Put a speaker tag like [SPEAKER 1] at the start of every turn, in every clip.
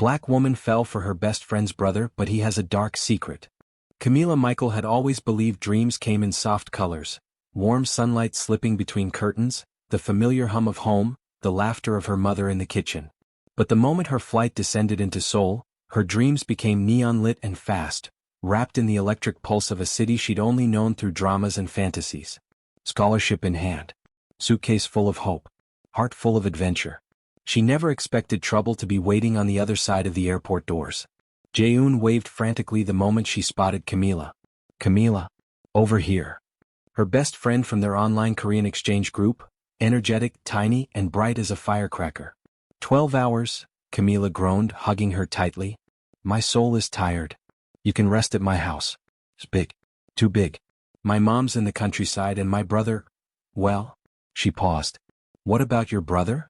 [SPEAKER 1] Black woman fell for her best friend's brother, but he has a dark secret. Camila Michael had always believed dreams came in soft colors, warm sunlight slipping between curtains, the familiar hum of home, the laughter of her mother in the kitchen. But the moment her flight descended into Seoul, her dreams became neon-lit and fast, wrapped in the electric pulse of a city she'd only known through dramas and fantasies. Scholarship in hand. Suitcase full of hope. Heart full of adventure. She never expected trouble to be waiting on the other side of the airport doors. Jae-yoon waved frantically the moment she spotted Camila. Camila. Over here. Her best friend from their online Korean exchange group, energetic, tiny, and bright as a firecracker. 12 hours, Camila groaned, hugging her tightly. My soul is tired. You can rest at my house. It's big. Too big. My mom's in the countryside and my brother… Well? She paused. What about your brother?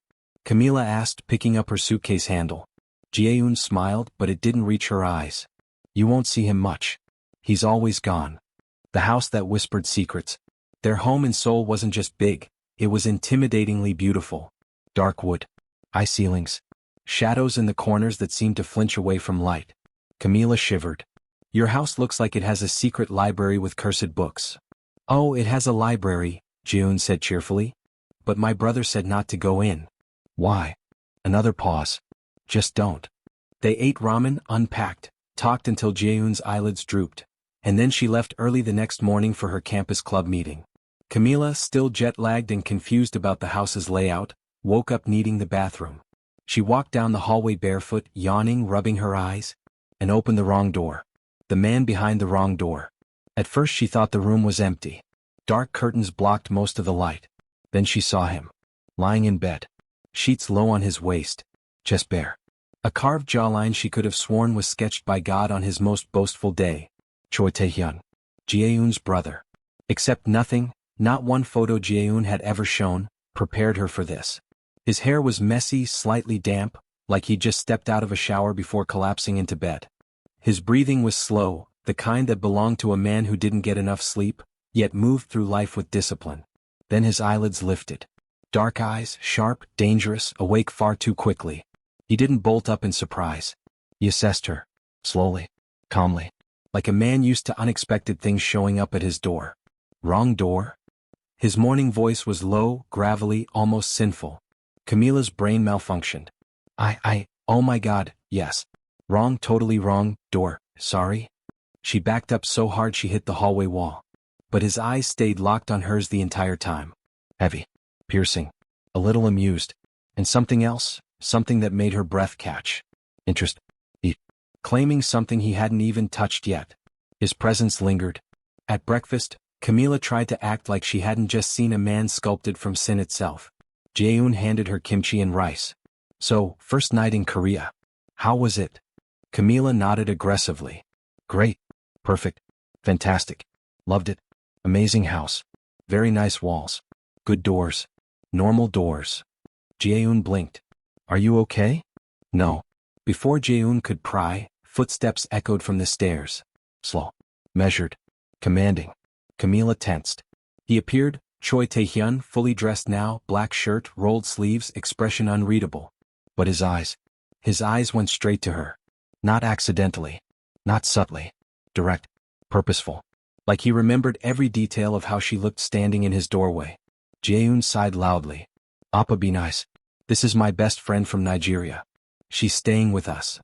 [SPEAKER 1] Camila asked, picking up her suitcase handle. Jae-yoon smiled, but it didn't reach her eyes. You won't see him much. He's always gone. The house that whispered secrets. Their home in Seoul wasn't just big, it was intimidatingly beautiful. Dark wood. High ceilings. Shadows in the corners that seemed to flinch away from light. Camila shivered. Your house looks like it has a secret library with cursed books. Oh, it has a library, Jae-yoon said cheerfully. But my brother said not to go in. Why? Another pause. Just don't. They ate ramen, unpacked, talked until Jae-yoon's eyelids drooped, and then she left early the next morning for her campus club meeting. Camila, still jet-lagged and confused about the house's layout, woke up needing the bathroom. She walked down the hallway barefoot, yawning, rubbing her eyes, and opened the wrong door. The man behind the wrong door. At first she thought the room was empty. Dark curtains blocked most of the light. Then she saw him. Lying in bed. Sheets low on his waist. Chest bare. A carved jawline she could have sworn was sketched by God on his most boastful day. Choi Tae-hyun. Jae-yoon's brother. Except nothing, not one photo Jae-yoon had ever shown, prepared her for this. His hair was messy, slightly damp, like he'd just stepped out of a shower before collapsing into bed. His breathing was slow, the kind that belonged to a man who didn't get enough sleep, yet moved through life with discipline. Then his eyelids lifted. Dark eyes, sharp, dangerous, awake far too quickly. He didn't bolt up in surprise. He assessed her. Slowly. Calmly. Like a man used to unexpected things showing up at his door. Wrong door? His morning voice was low, gravelly, almost sinful. Camila's brain malfunctioned. Oh my God, yes. Wrong, totally wrong, door, sorry. She backed up so hard she hit the hallway wall. But his eyes stayed locked on hers the entire time. Heavy. Piercing. A little amused. And something else, something that made her breath catch. Interest. Claiming something he hadn't even touched yet. His presence lingered. At breakfast, Camila tried to act like she hadn't just seen a man sculpted from sin itself. Jae-yoon handed her kimchi and rice. So, first night in Korea. How was it? Camila nodded aggressively. Great. Perfect. Fantastic. Loved it. Amazing house. Very nice walls. Good doors. Normal doors. Jae-yoon blinked. Are you okay? No. Before Jae-yoon could pry, footsteps echoed from the stairs. Slow. Measured. Commanding. Camila tensed. He appeared, Choi Tae-hyun, fully dressed now, black shirt, rolled sleeves, expression unreadable. But his eyes went straight to her. Not accidentally. Not subtly. Direct. Purposeful. Like he remembered every detail of how she looked standing in his doorway. Jae-yoon sighed loudly. Appa be nice. This is my best friend from Nigeria. She's staying with us.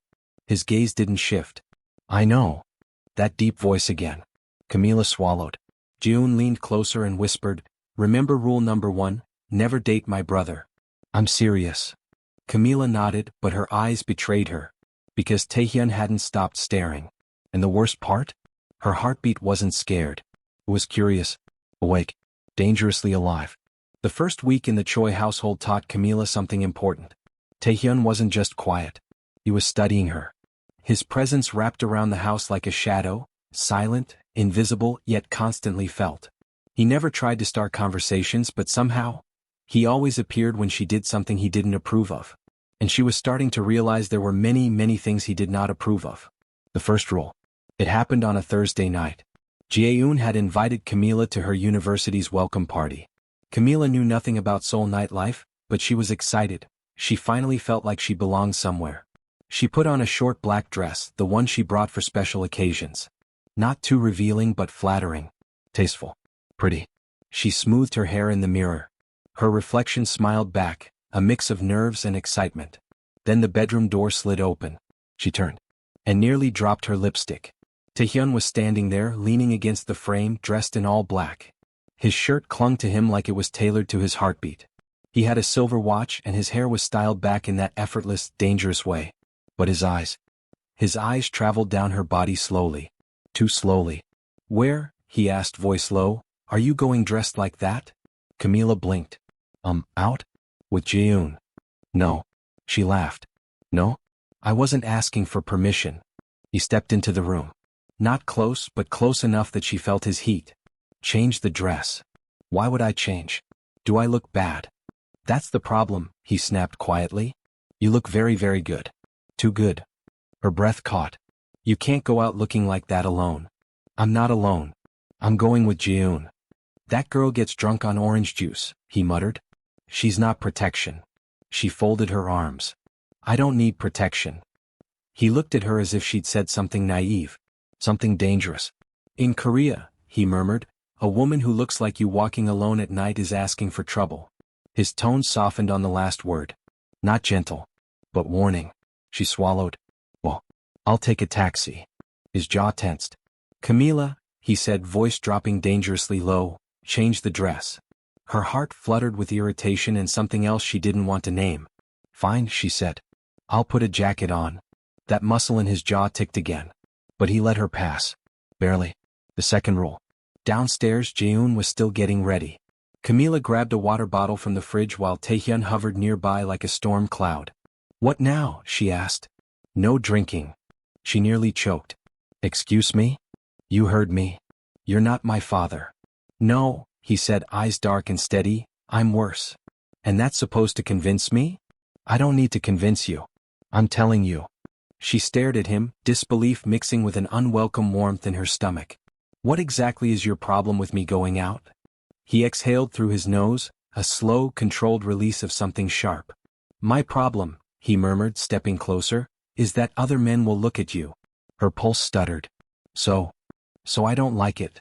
[SPEAKER 1] His gaze didn't shift. I know. That deep voice again. Camila swallowed. Jae-yoon leaned closer and whispered, remember rule number 1, never date my brother. I'm serious. Camila nodded, but her eyes betrayed her. Because Tae-hyun hadn't stopped staring. And the worst part? Her heartbeat wasn't scared. It was curious. Awake. Dangerously alive. The first week in the Choi household taught Camila something important. Tae-hyun wasn't just quiet. He was studying her. His presence wrapped around the house like a shadow, silent, invisible, yet constantly felt. He never tried to start conversations, but somehow, he always appeared when she did something he didn't approve of. And she was starting to realize there were many, many things he did not approve of. The first rule. It happened on a Thursday night. Jae-yoon had invited Camila to her university's welcome party. Camila knew nothing about Seoul nightlife, but she was excited. She finally felt like she belonged somewhere. She put on a short black dress, the one she brought for special occasions. Not too revealing but flattering. Tasteful. Pretty. She smoothed her hair in the mirror. Her reflection smiled back, a mix of nerves and excitement. Then the bedroom door slid open. She turned. And nearly dropped her lipstick. Tae-hyun was standing there, leaning against the frame, dressed in all black. His shirt clung to him like it was tailored to his heartbeat. He had a silver watch and his hair was styled back in that effortless, dangerous way. But his eyes traveled down her body slowly. Too slowly. Where, he asked, voice low, are you going dressed like that? Camila blinked. Out? With Jae-hyun. No. She laughed. No? I wasn't asking for permission. He stepped into the room. Not close, but close enough that she felt his heat. Change the dress. Why would I change? Do I look bad? That's the problem, he snapped quietly. You look very, very good. Too good. Her breath caught. You can't go out looking like that alone. I'm not alone. I'm going with Jae-hyun. That girl gets drunk on orange juice, he muttered. She's not protection. She folded her arms. I don't need protection. He looked at her as if she'd said something naive. Something dangerous. In Korea, he murmured, a woman who looks like you walking alone at night is asking for trouble. His tone softened on the last word. Not gentle, but warning. She swallowed. Well, I'll take a taxi. His jaw tensed. Camila, he said, voice dropping dangerously low, change the dress. Her heart fluttered with irritation and something else she didn't want to name. Fine, she said. I'll put a jacket on. That muscle in his jaw ticked again. But he let her pass. Barely. The second rule. Downstairs, Jae-hyun was still getting ready. Camila grabbed a water bottle from the fridge while Tae-hyun hovered nearby like a storm cloud. What now? She asked. No drinking. She nearly choked. Excuse me? You heard me. You're not my father. No, he said, eyes dark and steady, I'm worse. And that's supposed to convince me? I don't need to convince you. I'm telling you. She stared at him, disbelief mixing with an unwelcome warmth in her stomach. What exactly is your problem with me going out? He exhaled through his nose, a slow, controlled release of something sharp. My problem, he murmured, stepping closer, is that other men will look at you. Her pulse stuttered. So I don't like it.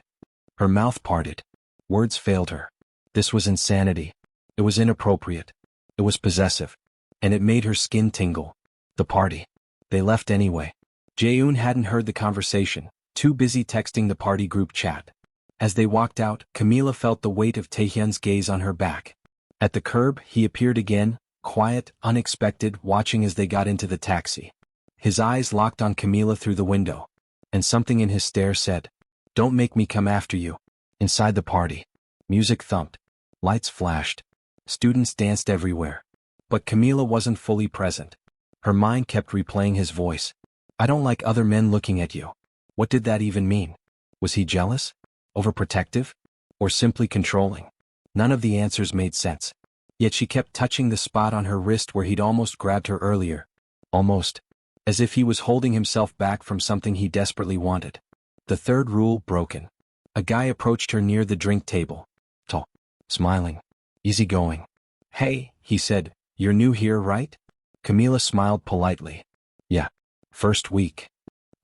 [SPEAKER 1] Her mouth parted. Words failed her. This was insanity. It was inappropriate. It was possessive. And it made her skin tingle. The party. They left anyway. Jae-hyun hadn't heard the conversation, too busy texting the party group chat. As they walked out, Camila felt the weight of Tae-hyun's gaze on her back. At the curb, he appeared again, quiet, unexpected, watching as they got into the taxi. His eyes locked on Camila through the window. And something in his stare said, don't make me come after you. Inside the party. Music thumped. Lights flashed. Students danced everywhere. But Camila wasn't fully present. Her mind kept replaying his voice. I don't like other men looking at you. What did that even mean? Was he jealous? Overprotective? Or simply controlling? None of the answers made sense. Yet she kept touching the spot on her wrist where he'd almost grabbed her earlier. Almost. As if he was holding himself back from something he desperately wanted. The third rule broken. A guy approached her near the drink table. Tall. Smiling. Easygoing. Hey, he said, you're new here, right? Camila smiled politely. Yeah. First week.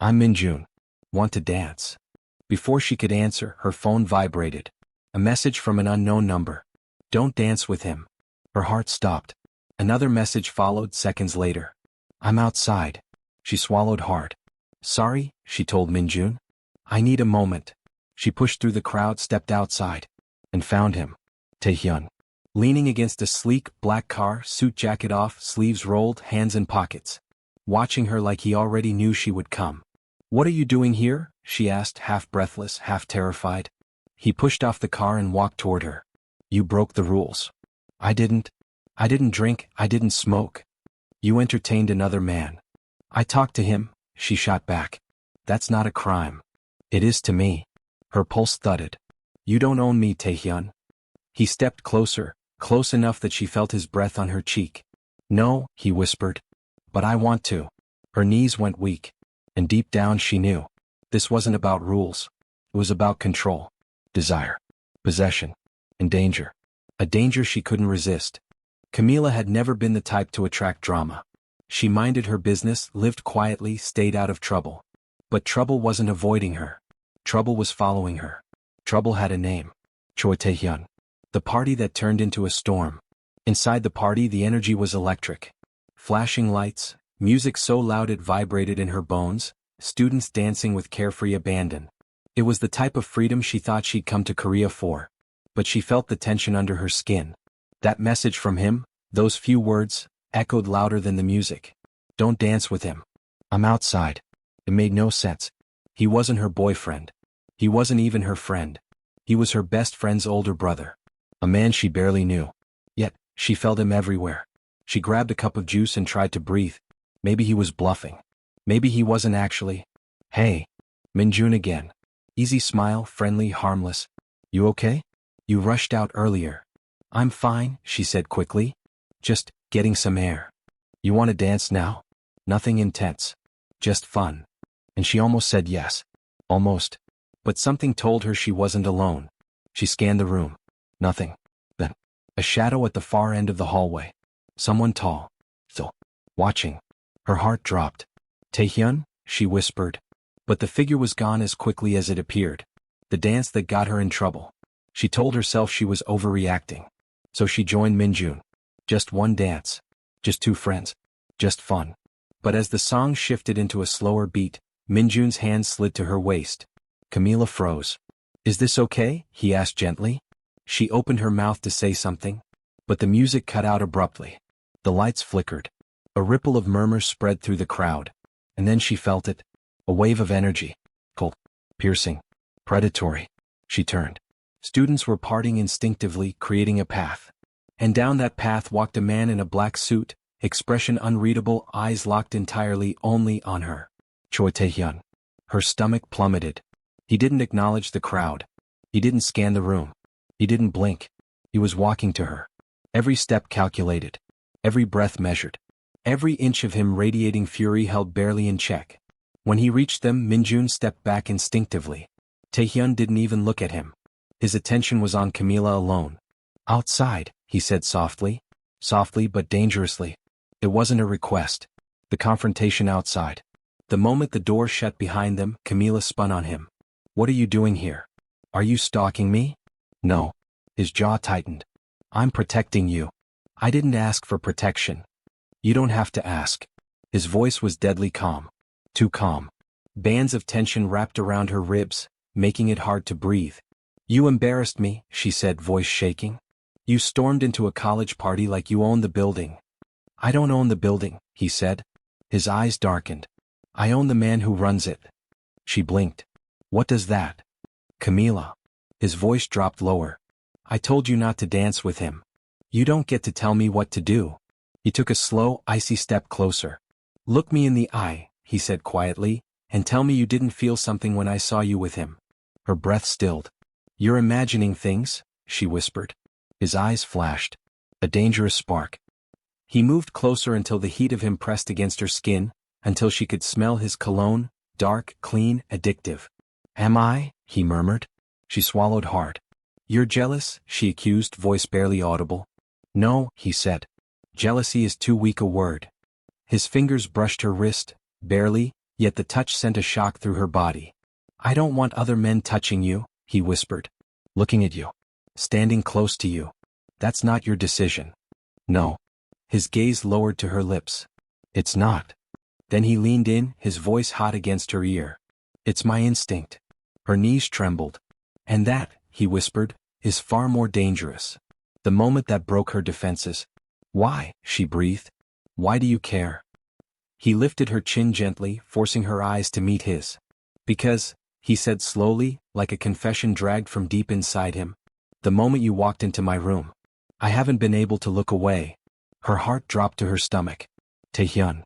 [SPEAKER 1] I'm Minjun. Want to dance? Before she could answer, her phone vibrated. A message from an unknown number. Don't dance with him. Her heart stopped. Another message followed seconds later. I'm outside. She swallowed hard. Sorry, she told Minjun. I need a moment. She pushed through the crowd, stepped outside. And found him. Tae-hyun. Leaning against a sleek, black car, suit jacket off, sleeves rolled, hands in pockets. Watching her like he already knew she would come. What are you doing here? She asked, half breathless, half terrified. He pushed off the car and walked toward her. You broke the rules. I didn't drink, I didn't smoke. You entertained another man. I talked to him, she shot back. That's not a crime. It is to me. Her pulse thudded. You don't own me, Tae-hyun. He stepped closer, close enough that she felt his breath on her cheek. No, he whispered. But I want to. Her knees went weak. And deep down she knew. This wasn't about rules. It was about control. Desire. Possession. And danger. A danger she couldn't resist. Camila had never been the type to attract drama. She minded her business, lived quietly, stayed out of trouble. But trouble wasn't avoiding her. Trouble was following her. Trouble had a name. Choi Tae-hyun. The party that turned into a storm. Inside the party the energy was electric. Flashing lights, music so loud it vibrated in her bones, students dancing with carefree abandon. It was the type of freedom she thought she'd come to Korea for. But she felt the tension under her skin. That message from him, those few words, echoed louder than the music. Don't dance with him. I'm outside. It made no sense. He wasn't her boyfriend. He wasn't even her friend. He was her best friend's older brother. A man she barely knew. Yet, she felt him everywhere. She grabbed a cup of juice and tried to breathe. Maybe he was bluffing. Maybe he wasn't actually. Hey. Minjun again. Easy smile, friendly, harmless. You okay? You rushed out earlier. I'm fine, she said quickly. Just getting some air. You want to dance now? Nothing intense. Just fun. And she almost said yes. Almost. But something told her she wasn't alone. She scanned the room. Nothing. Then, a shadow at the far end of the hallway. Someone tall. So, watching. Her heart dropped. Tae-hyun, she whispered. But the figure was gone as quickly as it appeared. The dance that got her in trouble. She told herself she was overreacting. So she joined Minjun. Just one dance. Just two friends. Just fun. But as the song shifted into a slower beat, Minjun's hand slid to her waist. Camila froze. Is this okay? He asked gently. She opened her mouth to say something. But the music cut out abruptly. The lights flickered. A ripple of murmurs spread through the crowd. And then she felt it. A wave of energy. Cold. Piercing. Predatory. She turned. Students were parting instinctively, creating a path. And down that path walked a man in a black suit, expression unreadable, eyes locked entirely only on her. Choi Tae-hyun. Her stomach plummeted. He didn't acknowledge the crowd. He didn't scan the room. He didn't blink. He was walking to her. Every step calculated. Every breath measured. Every inch of him radiating fury held barely in check. When he reached them, Minjun stepped back instinctively. Tae-hyun didn't even look at him. His attention was on Camila alone. Outside, he said softly. Softly but dangerously. It wasn't a request. The confrontation outside. The moment the door shut behind them, Camila spun on him. What are you doing here? Are you stalking me? No. His jaw tightened. I'm protecting you. I didn't ask for protection. You don't have to ask. His voice was deadly calm. Too calm. Bands of tension wrapped around her ribs, making it hard to breathe. You embarrassed me, she said, voice shaking. You stormed into a college party like you owned the building. I don't own the building, he said. His eyes darkened. I own the man who runs it. She blinked. What does that? Camila. His voice dropped lower. I told you not to dance with him. You don't get to tell me what to do. He took a slow, icy step closer. Look me in the eye, he said quietly, and tell me you didn't feel something when I saw you with him. Her breath stilled. You're imagining things, she whispered. His eyes flashed. A dangerous spark. He moved closer until the heat of him pressed against her skin, until she could smell his cologne, dark, clean, addictive. Am I? He murmured. She swallowed hard. You're jealous? She accused, voice barely audible. No, he said. Jealousy is too weak a word. His fingers brushed her wrist, barely, yet the touch sent a shock through her body. I don't want other men touching you, he whispered. Looking at you. Standing close to you. That's not your decision. No. His gaze lowered to her lips. It's not. Then he leaned in, his voice hot against her ear. It's my instinct. Her knees trembled. And that, he whispered, is far more dangerous. The moment that broke her defenses. Why? She breathed. Why do you care? He lifted her chin gently, forcing her eyes to meet his. Because, he said slowly, like a confession dragged from deep inside him. The moment you walked into my room. I haven't been able to look away. Her heart dropped to her stomach. Tae-hyun.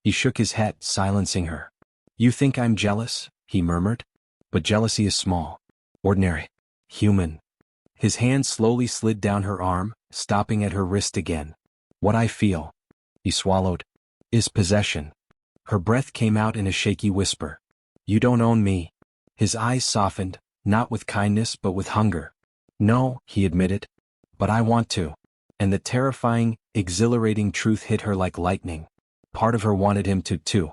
[SPEAKER 1] He shook his head, silencing her. You think I'm jealous? He murmured. But jealousy is small. Ordinary. Human. His hand slowly slid down her arm, stopping at her wrist again. What I feel. He swallowed. Is possession. Her breath came out in a shaky whisper. You don't own me. His eyes softened, not with kindness but with hunger. No, he admitted. But I want to. And the terrifying, exhilarating truth hit her like lightning. Part of her wanted him to, too.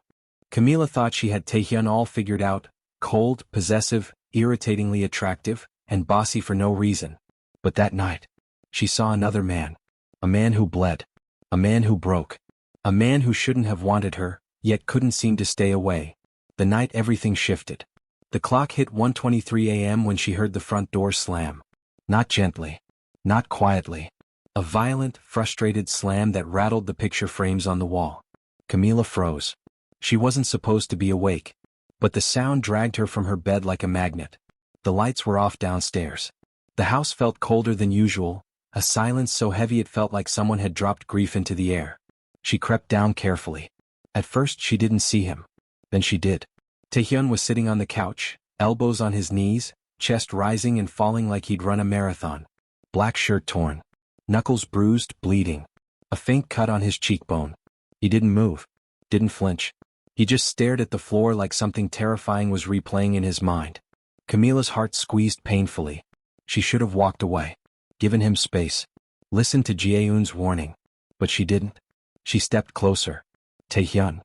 [SPEAKER 1] Camila thought she had Tae-hyun all figured out, cold, possessive, irritatingly attractive, and bossy for no reason. But that night, she saw another man. A man who bled. A man who broke. A man who shouldn't have wanted her, yet couldn't seem to stay away. The night everything shifted. The clock hit 1:23 a.m. when she heard the front door slam. Not gently. Not quietly. A violent, frustrated slam that rattled the picture frames on the wall. Camila froze. She wasn't supposed to be awake. But the sound dragged her from her bed like a magnet. The lights were off downstairs. The house felt colder than usual, a silence so heavy it felt like someone had dropped grief into the air. She crept down carefully. At first she didn't see him. Then she did. Tae-hyun was sitting on the couch, elbows on his knees, chest rising and falling like he'd run a marathon. Black shirt torn. Knuckles bruised, bleeding. A faint cut on his cheekbone. He didn't move. Didn't flinch. He just stared at the floor like something terrifying was replaying in his mind. Camila's heart squeezed painfully. She should have walked away. Given him space. Listened to Jae-yoon's warning. But she didn't. She stepped closer. Tae-hyun.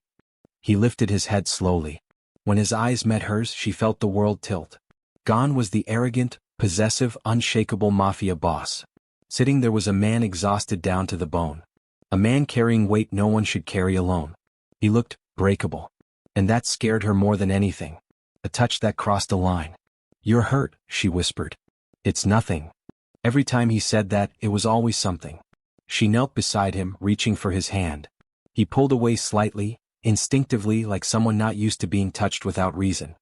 [SPEAKER 1] He lifted his head slowly. When his eyes met hers, she felt the world tilt. Gone was the arrogant, possessive, unshakable Mafia boss. Sitting there was a man exhausted down to the bone. A man carrying weight no one should carry alone. He looked breakable. And that scared her more than anything. A touch that crossed a line. "You're hurt," she whispered. "It's nothing." Every time he said that, it was always something. She knelt beside him, reaching for his hand. He pulled away slightly, instinctively, like someone not used to being touched without reason.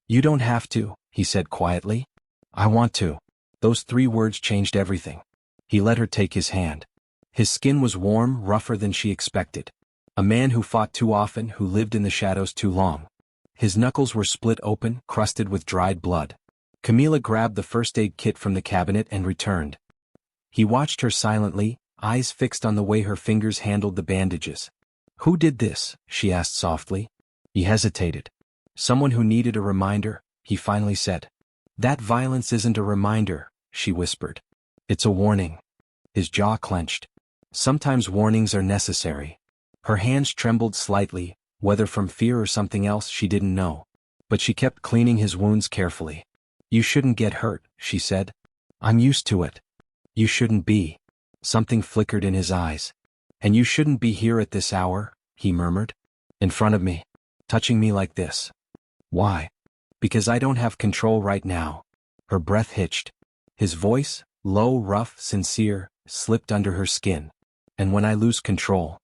[SPEAKER 1] "You don't have to," he said quietly. "I want to." Those 3 words changed everything. He let her take his hand. His skin was warm, rougher than she expected. A man who fought too often, who lived in the shadows too long. His knuckles were split open, crusted with dried blood. Camila grabbed the first aid kit from the cabinet and returned. He watched her silently, eyes fixed on the way her fingers handled the bandages. "Who did this?" she asked softly. He hesitated. "Someone who needed a reminder," he finally said. "That violence isn't a reminder," she whispered. "It's a warning." His jaw clenched. Sometimes warnings are necessary. Her hands trembled slightly, whether from fear or something else she didn't know. But she kept cleaning his wounds carefully. "You shouldn't get hurt," she said. "I'm used to it." "You shouldn't be." Something flickered in his eyes. "And you shouldn't be here at this hour," he murmured. "In front of me. Touching me like this." "Why?" "Because I don't have control right now." Her breath hitched. His voice, low, rough, sincere, slipped under her skin. "And when I lose control."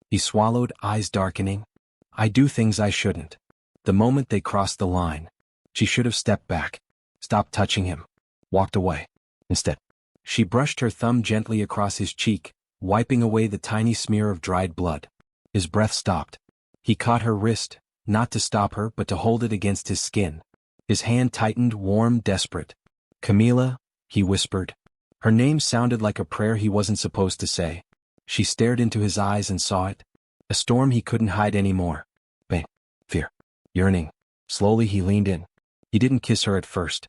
[SPEAKER 1] He swallowed, eyes darkening. "I do things I shouldn't." The moment they crossed the line, she should have stepped back, stopped touching him, walked away. Instead, she brushed her thumb gently across his cheek, wiping away the tiny smear of dried blood. His breath stopped. He caught her wrist, not to stop her but to hold it against his skin. His hand tightened, warm, desperate. "Camila," he whispered. Her name sounded like a prayer he wasn't supposed to say. She stared into his eyes and saw it. A storm he couldn't hide anymore. Pain, fear, yearning. Slowly he leaned in. He didn't kiss her at first.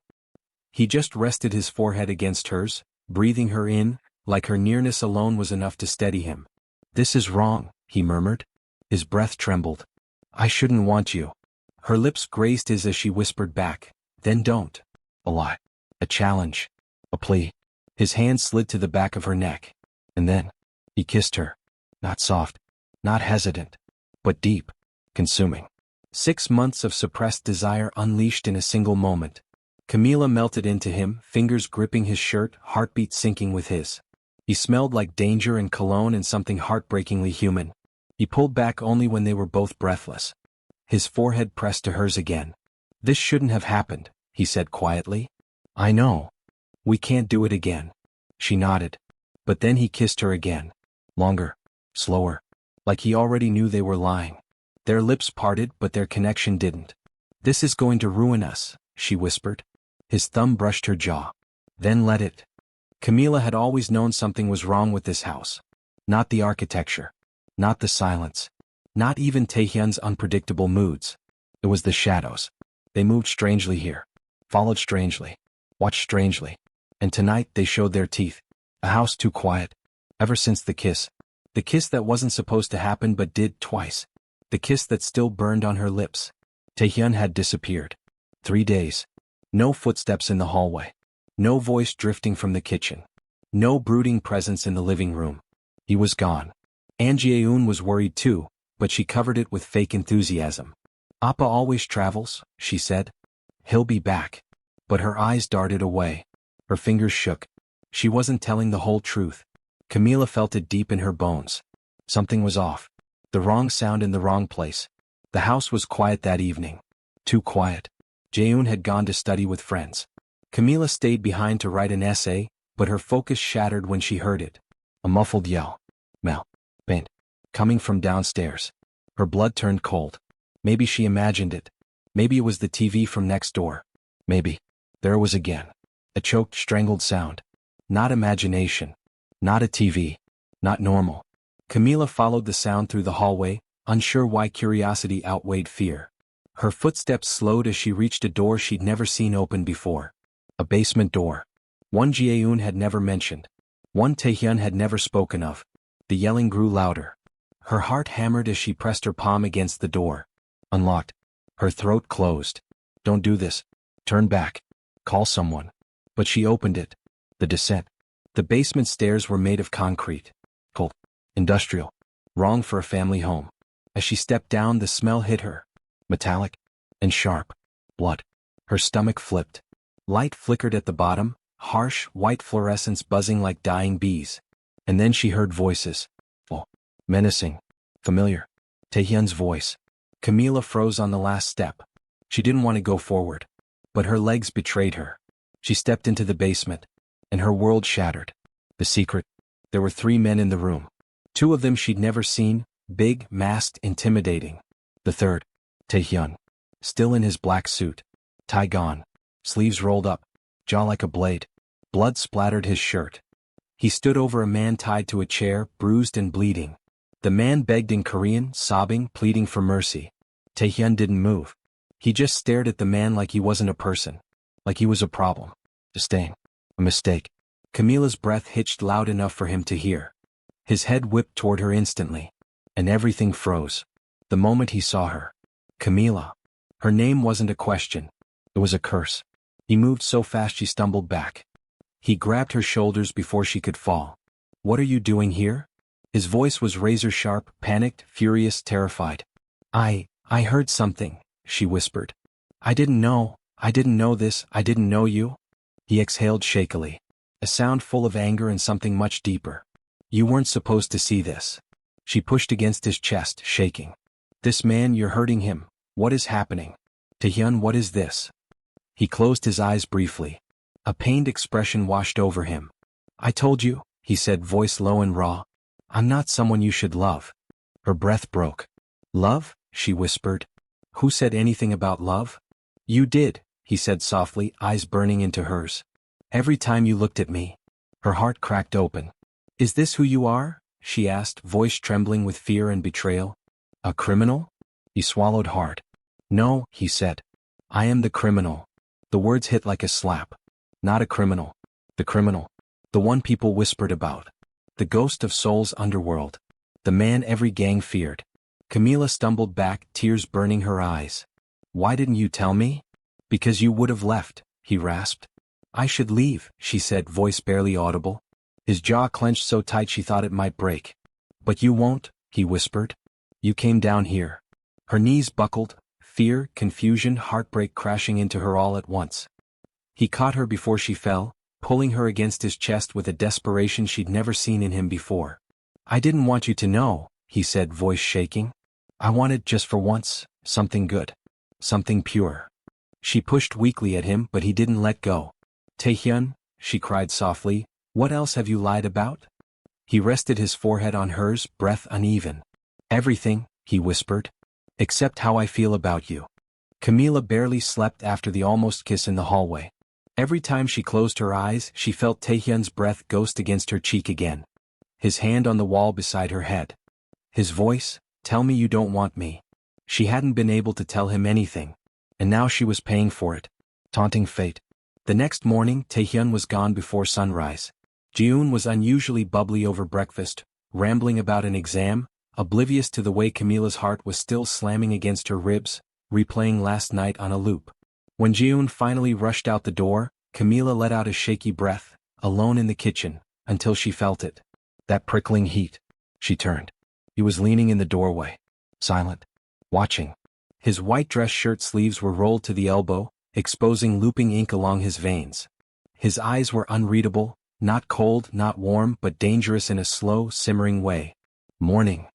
[SPEAKER 1] He just rested his forehead against hers, breathing her in, like her nearness alone was enough to steady him. "This is wrong," he murmured. His breath trembled. "I shouldn't want you." Her lips grazed his as she whispered back, "Then don't." A lie. A challenge. A plea. His hand slid to the back of her neck. And then, he kissed her. Not soft. Not hesitant. But deep. Consuming. 6 months of suppressed desire unleashed in a single moment. Camila melted into him, fingers gripping his shirt, heartbeat syncing with his. He smelled like danger and cologne and something heartbreakingly human. He pulled back only when they were both breathless. His forehead pressed to hers again. "This shouldn't have happened," he said quietly. "I know. We can't do it again." She nodded. But then he kissed her again. Longer. Slower. Like he already knew they were lying. Their lips parted but their connection didn't. "This is going to ruin us," she whispered. His thumb brushed her jaw. "Then let it." Camila had always known something was wrong with this house. Not the architecture. Not the silence. Not even Tae-hyun's unpredictable moods. It was the shadows. They moved strangely here. Followed strangely. Watched strangely. And tonight they showed their teeth. A house too quiet. Ever since the kiss. The kiss that wasn't supposed to happen but did twice. The kiss that still burned on her lips. Tae-hyun had disappeared. 3 days. No footsteps in the hallway. No voice drifting from the kitchen. No brooding presence in the living room. He was gone. An Jae-eun was worried too, but she covered it with fake enthusiasm. "Appa always travels," she said. "He'll be back." But her eyes darted away. Her fingers shook. She wasn't telling the whole truth. Camila felt it deep in her bones. Something was off. The wrong sound in the wrong place. The house was quiet that evening. Too quiet. Jae-eun had gone to study with friends. Camila stayed behind to write an essay, but her focus shattered when she heard it. A muffled yell. Mel. Paint. Coming from downstairs. Her blood turned cold. Maybe she imagined it. Maybe it was the TV from next door. Maybe. There it was again. A choked, strangled sound. Not imagination. Not a TV. Not normal. Camila followed the sound through the hallway, unsure why curiosity outweighed fear. Her footsteps slowed as she reached a door she'd never seen open before. A basement door. One Jae-eun had never mentioned. One Tae-hyun had never spoken of. The yelling grew louder. Her heart hammered as she pressed her palm against the door. Unlocked. Her throat closed. "Don't do this. Turn back. Call someone." But she opened it. The descent. The basement stairs were made of concrete. Cold. Industrial. Wrong for a family home. As she stepped down, the smell hit her. Metallic. And sharp. Blood. Her stomach flipped. Light flickered at the bottom, harsh, white fluorescence buzzing like dying bees. And then she heard voices. Oh. Menacing. Familiar. Tae-hyun's voice. Camila froze on the last step. She didn't want to go forward. But her legs betrayed her. She stepped into the basement. And her world shattered. The secret. There were 3 men in the room. 2 of them she'd never seen, big, masked, intimidating. The third. Tae-hyun. Still in his black suit. Tie gone. Sleeves rolled up. Jaw like a blade. Blood splattered his shirt. He stood over a man tied to a chair, bruised and bleeding. The man begged in Korean, sobbing, pleading for mercy. Tae-hyun didn't move. He just stared at the man like he wasn't a person. Like he was a problem. A stain. A mistake. Camila's breath hitched loud enough for him to hear. His head whipped toward her instantly. And everything froze. The moment he saw her. Camila. Her name wasn't a question. It was a curse. He moved so fast she stumbled back. He grabbed her shoulders before she could fall. "What are you doing here?" His voice was razor-sharp, panicked, furious, terrified. I heard something," she whispered. I didn't know this, I didn't know you." He exhaled shakily. A sound full of anger and something much deeper. "You weren't supposed to see this." She pushed against his chest, shaking. "This man, you're hurting him. What is happening? Tae-hyun, what is this?" He closed his eyes briefly. A pained expression washed over him. "I told you," he said, voice low and raw. "I'm not someone you should love." Her breath broke. "Love?" she whispered. "Who said anything about love?" "You did," he said softly, eyes burning into hers. "Every time you looked at me." Her heart cracked open. "Is this who you are?" she asked, voice trembling with fear and betrayal. "A criminal?" He swallowed hard. "No," he said. "I am the criminal." The words hit like a slap. Not a criminal. The criminal. The one people whispered about. The ghost of Seoul's underworld. The man every gang feared. Camila stumbled back, tears burning her eyes. "Why didn't you tell me?" "Because you would have left," he rasped. "I should leave," she said, voice barely audible. His jaw clenched so tight she thought it might break. "But you won't," he whispered. "You came down here." Her knees buckled, fear, confusion, heartbreak crashing into her all at once. He caught her before she fell, pulling her against his chest with a desperation she'd never seen in him before. "I didn't want you to know," he said, voice shaking. "I wanted, just for once, something good. Something pure." She pushed weakly at him, but he didn't let go. "Tae-hyun," she cried softly, "what else have you lied about?" He rested his forehead on hers, breath uneven. "Everything," he whispered. "Except how I feel about you." Camila barely slept after the almost kiss in the hallway. Every time she closed her eyes, she felt Tae-hyun's breath ghost against her cheek again. His hand on the wall beside her head. His voice, "Tell me you don't want me." She hadn't been able to tell him anything. And now she was paying for it. Taunting fate. The next morning, Tae-hyun was gone before sunrise. Ji-eun was unusually bubbly over breakfast, rambling about an exam, oblivious to the way Camila's heart was still slamming against her ribs, replaying last night on a loop. When Ji-hoon finally rushed out the door, Camila let out a shaky breath, alone in the kitchen, until she felt it. That prickling heat. She turned. He was leaning in the doorway, silent, watching. His white dress shirt sleeves were rolled to the elbow, exposing looping ink along his veins. His eyes were unreadable, not cold, not warm, but dangerous in a slow, simmering way. Morning.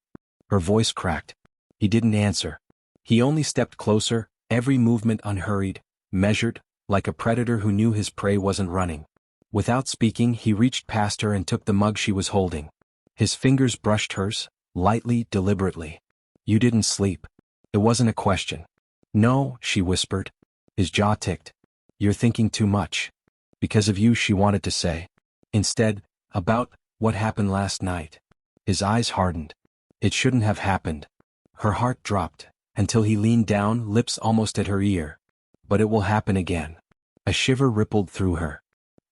[SPEAKER 1] Her voice cracked. He didn't answer. He only stepped closer, every movement unhurried, measured, like a predator who knew his prey wasn't running. Without speaking, he reached past her and took the mug she was holding. His fingers brushed hers, lightly, deliberately. You didn't sleep. It wasn't a question. No, she whispered. His jaw ticked. You're thinking too much. Because of you, she wanted to say. Instead, about what happened last night. His eyes hardened. It shouldn't have happened. Her heart dropped, until he leaned down, lips almost at her ear. But it will happen again. A shiver rippled through her.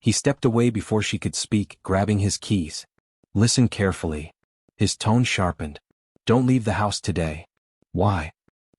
[SPEAKER 1] He stepped away before she could speak, grabbing his keys. Listen carefully. His tone sharpened. Don't leave the house today. Why?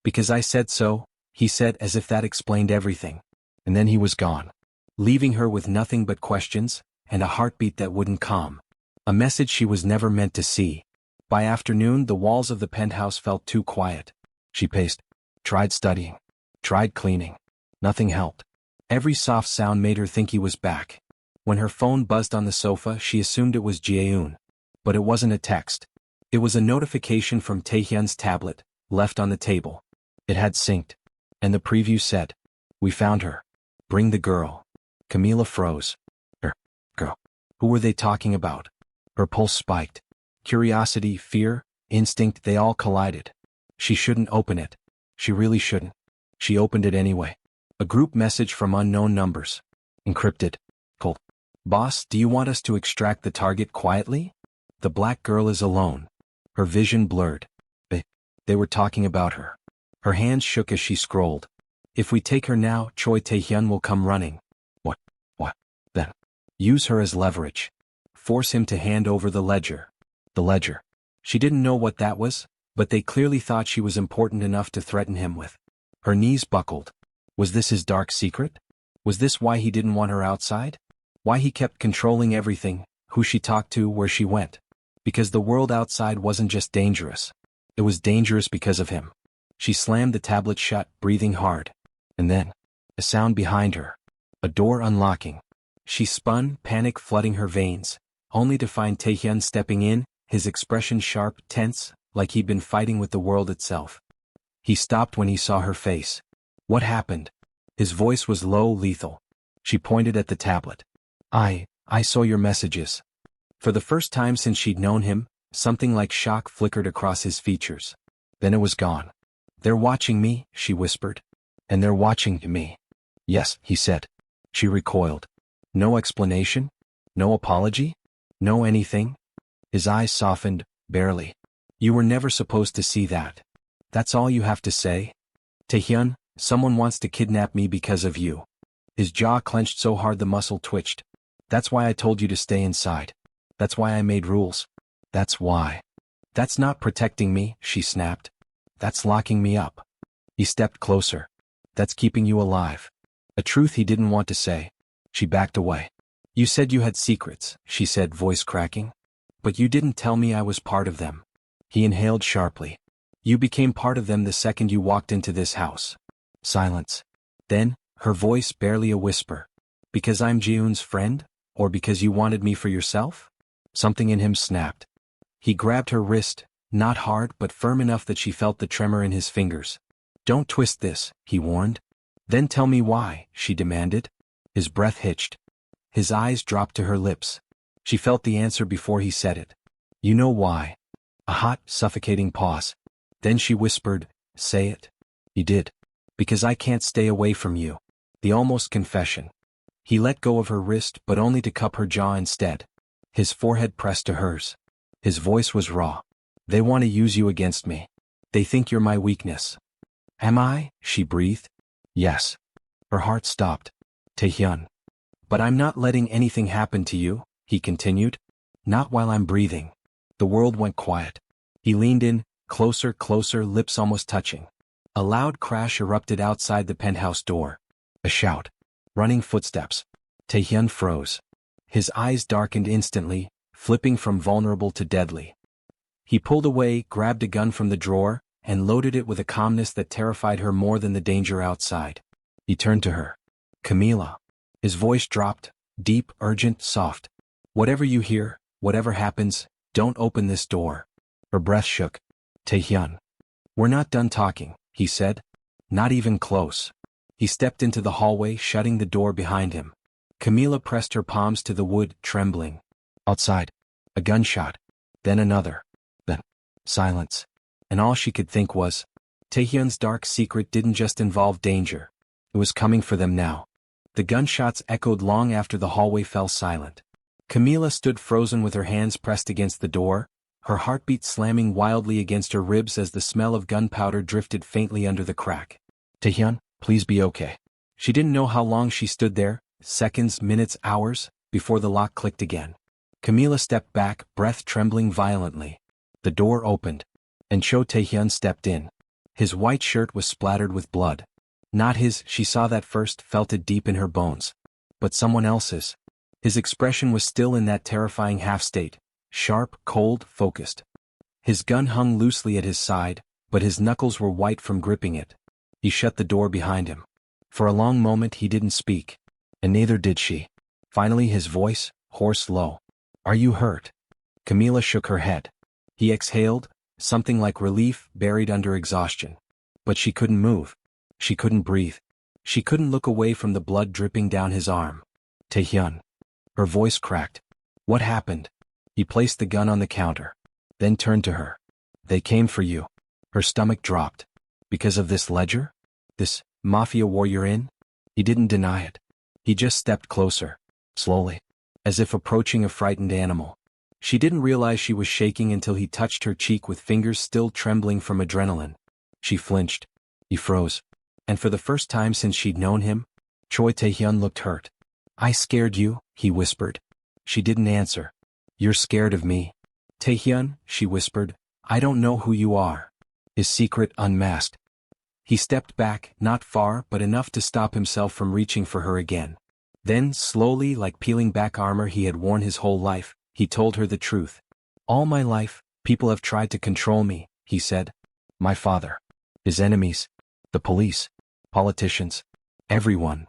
[SPEAKER 1] Because I said so, he said, as if that explained everything. And then he was gone, leaving her with nothing but questions, and a heartbeat that wouldn't calm. A message she was never meant to see. By afternoon, the walls of the penthouse felt too quiet. She paced, tried studying, tried cleaning. Nothing helped. Every soft sound made her think he was back. When her phone buzzed on the sofa, she assumed it was Ji-hoon. But it wasn't a text. It was a notification from Tae-hyun's tablet, left on the table. It had synced. And the preview said, "We found her. Bring the girl." Camila froze. Girl. Who were they talking about? Her pulse spiked. Curiosity, fear, instinct, they all collided. She shouldn't open it. She really shouldn't. She opened it anyway. A group message from unknown numbers. Encrypted. Cold. Boss, do you want us to extract the target quietly? The black girl is alone. Her vision blurred. They were talking about her. Her hands shook as she scrolled. If we take her now, Choi Tae-hyun will come running. What? Then. Use her as leverage. Force him to hand over the ledger. The ledger. She didn't know what that was, but they clearly thought she was important enough to threaten him with. Her knees buckled. Was this his dark secret? Was this why he didn't want her outside? Why he kept controlling everything, who she talked to, where she went? Because the world outside wasn't just dangerous. It was dangerous because of him. She slammed the tablet shut, breathing hard. And then, a sound behind her. A door unlocking. She spun, panic flooding her veins, only to find Tae-hyun stepping in, his expression sharp, tense, like he'd been fighting with the world itself. He stopped when he saw her face. What happened? His voice was low, lethal. She pointed at the tablet. I saw your messages. For the first time since she'd known him, something like shock flickered across his features. Then it was gone. They're watching me, she whispered. And they're watching me. Yes, he said. She recoiled. No explanation? No apology? No anything? His eyes softened, barely. You were never supposed to see that. That's all you have to say? Tae-hyun, someone wants to kidnap me because of you. His jaw clenched so hard the muscle twitched. That's why I told you to stay inside. That's why I made rules. That's why. That's not protecting me, she snapped. That's locking me up. He stepped closer. That's keeping you alive. A truth he didn't want to say. She backed away. You said you had secrets, she said, voice cracking. But you didn't tell me I was part of them. He inhaled sharply. You became part of them the second you walked into this house. Silence. Then, her voice barely a whisper. Because I'm Ji-hoon's friend? Or because you wanted me for yourself? Something in him snapped. He grabbed her wrist, not hard but firm enough that she felt the tremor in his fingers. Don't twist this, he warned. Then tell me why, she demanded. His breath hitched. His eyes dropped to her lips. She felt the answer before he said it. You know why. A hot, suffocating pause. Then she whispered, say it. He did. Because I can't stay away from you. The almost confession. He let go of her wrist but only to cup her jaw instead. His forehead pressed to hers. His voice was raw. They want to use you against me. They think you're my weakness. Am I? She breathed. Yes. Her heart stopped. Tae-hyun. But I'm not letting anything happen to you, he continued. Not while I'm breathing. The world went quiet. He leaned in, closer, closer, lips almost touching. A loud crash erupted outside the penthouse door. A shout. Running footsteps. Tae-hyun froze. His eyes darkened instantly, flipping from vulnerable to deadly. He pulled away, grabbed a gun from the drawer, and loaded it with a calmness that terrified her more than the danger outside. He turned to her. Camila. His voice dropped, deep, urgent, soft. Whatever you hear, whatever happens, don't open this door. Her breath shook. Tae-hyun. We're not done talking, he said. Not even close. He stepped into the hallway, shutting the door behind him. Camila pressed her palms to the wood, trembling. Outside. A gunshot. Then another. Then silence. And all she could think was, Tae-hyun's dark secret didn't just involve danger. It was coming for them now. The gunshots echoed long after the hallway fell silent. Camila stood frozen with her hands pressed against the door, her heartbeat slamming wildly against her ribs as the smell of gunpowder drifted faintly under the crack. Tae-hyun, please be okay. She didn't know how long she stood there, seconds, minutes, hours, before the lock clicked again. Camila stepped back, breath trembling violently. The door opened, and Choi Tae-hyun stepped in. His white shirt was splattered with blood. Not his, she saw that first, felt it deep in her bones. But someone else's. His expression was still in that terrifying half-state, sharp, cold, focused. His gun hung loosely at his side, but his knuckles were white from gripping it. He shut the door behind him. For a long moment he didn't speak, and neither did she. Finally his voice, hoarse, low. Are you hurt? Camila shook her head. He exhaled, something like relief buried under exhaustion. But she couldn't move. She couldn't breathe. She couldn't look away from the blood dripping down his arm. Tae-hyun. Her voice cracked. What happened? He placed the gun on the counter, then turned to her. They came for you. Her stomach dropped. Because of this ledger? This Mafia war you're in? He didn't deny it. He just stepped closer, slowly, as if approaching a frightened animal. She didn't realize she was shaking until he touched her cheek with fingers still trembling from adrenaline. She flinched. He froze. And for the first time since she'd known him, Choi Tae-hyun looked hurt. I scared you, he whispered. She didn't answer. You're scared of me. Tae-hyun, she whispered, I don't know who you are. His secret unmasked. He stepped back, not far but enough to stop himself from reaching for her again. Then, slowly, like peeling back armor he had worn his whole life, he told her the truth. All my life, people have tried to control me, he said. My father. His enemies. The police. Politicians. Everyone.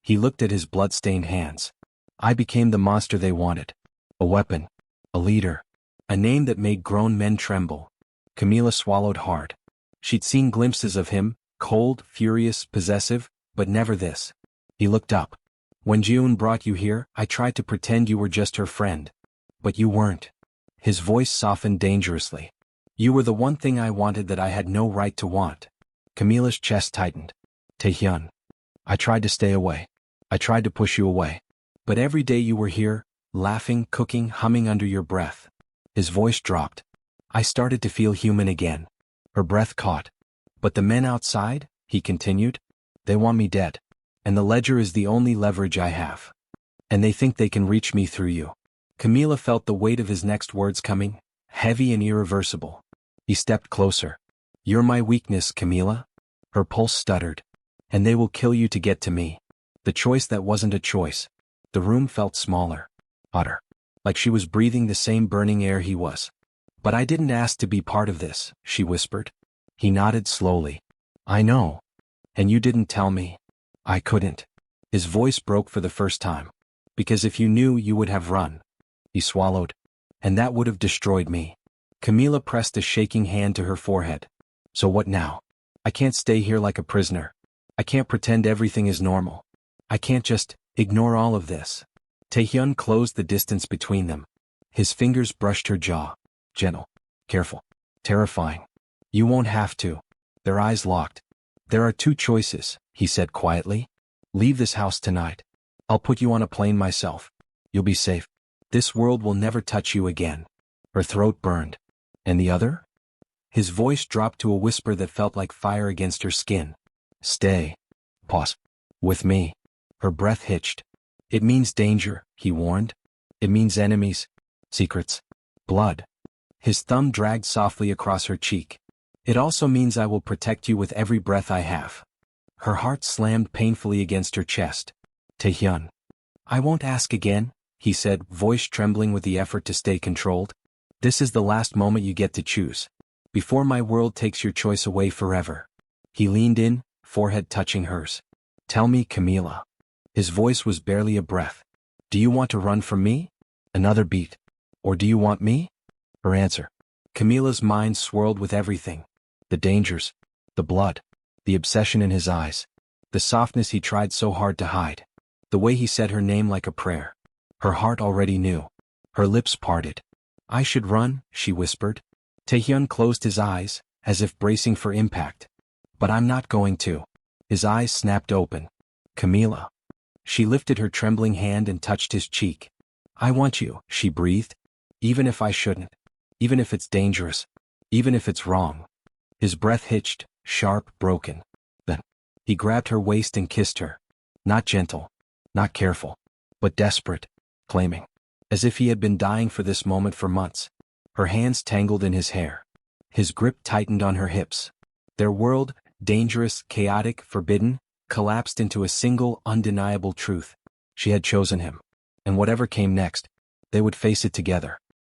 [SPEAKER 1] He looked at his blood-stained hands. I became the monster they wanted. A weapon. A leader. A name that made grown men tremble. Camila swallowed hard. She'd seen glimpses of him, cold, furious, possessive, but never this. He looked up. When June brought you here, I tried to pretend you were just her friend. But you weren't. His voice softened dangerously. You were the one thing I wanted that I had no right to want. Camila's chest tightened. Tae-hyun. I tried to stay away. I tried to push you away. But every day you were here, laughing, cooking, humming under your breath. His voice dropped. I started to feel human again. Her breath caught. But the men outside, he continued, they want me dead. And the ledger is the only leverage I have. And they think they can reach me through you. Camila felt the weight of his next words coming, heavy and irreversible. He stepped closer. You're my weakness, Camila. Her pulse stuttered. And they will kill you to get to me. The choice that wasn't a choice. The room felt smaller, hotter, like she was breathing the same burning air he was. But I didn't ask to be part of this, she whispered. He nodded slowly. I know. And you didn't tell me. I couldn't. His voice broke for the first time. Because if you knew, you would have run. He swallowed. And that would have destroyed me. Camila pressed a shaking hand to her forehead. So what now? I can't stay here like a prisoner. I can't pretend everything is normal. I can't just ignore all of this. Tae-hyun closed the distance between them. His fingers brushed her jaw. Gentle. Careful. Terrifying. You won't have to. Their eyes locked. There are two choices, he said quietly. Leave this house tonight. I'll put you on a plane myself. You'll be safe. This world will never touch you again. Her throat burned. And the other? His voice dropped to a whisper that felt like fire against her skin. Stay. Pause. With me. Her breath hitched. It means danger, he warned. It means enemies. Secrets. Blood. His thumb dragged softly across her cheek. It also means I will protect you with every breath I have. Her heart slammed painfully against her chest. Tae-hyun. I won't ask again, he said, voice trembling with the effort to stay controlled. This is the last moment you get to choose. Before my world takes your choice away forever. He leaned in, forehead touching hers. Tell me, Camila. His voice was barely a breath. Do you want to run from me? Another beat. Or do you want me? Her answer. Camila's mind swirled with everything. The dangers. The blood. The obsession in his eyes. The softness he tried so hard to hide. The way he said her name like a prayer. Her heart already knew. Her lips parted. I should run, she whispered. Tae-hyun closed his eyes, as if bracing for impact. But I'm not going to. His eyes snapped open. Camila. She lifted her trembling hand and touched his cheek. I want you, she breathed. Even if I shouldn't. Even if it's dangerous. Even if it's wrong. His breath hitched, sharp, broken. Then, he grabbed her waist and kissed her. Not gentle. Not careful. But desperate. Claiming. As if he had been dying for this moment for months. Her hands tangled in his hair. His grip tightened on her hips. Their world, dangerous, chaotic, forbidden, collapsed into a single, undeniable truth. She had chosen him. And whatever came next, they would face it together.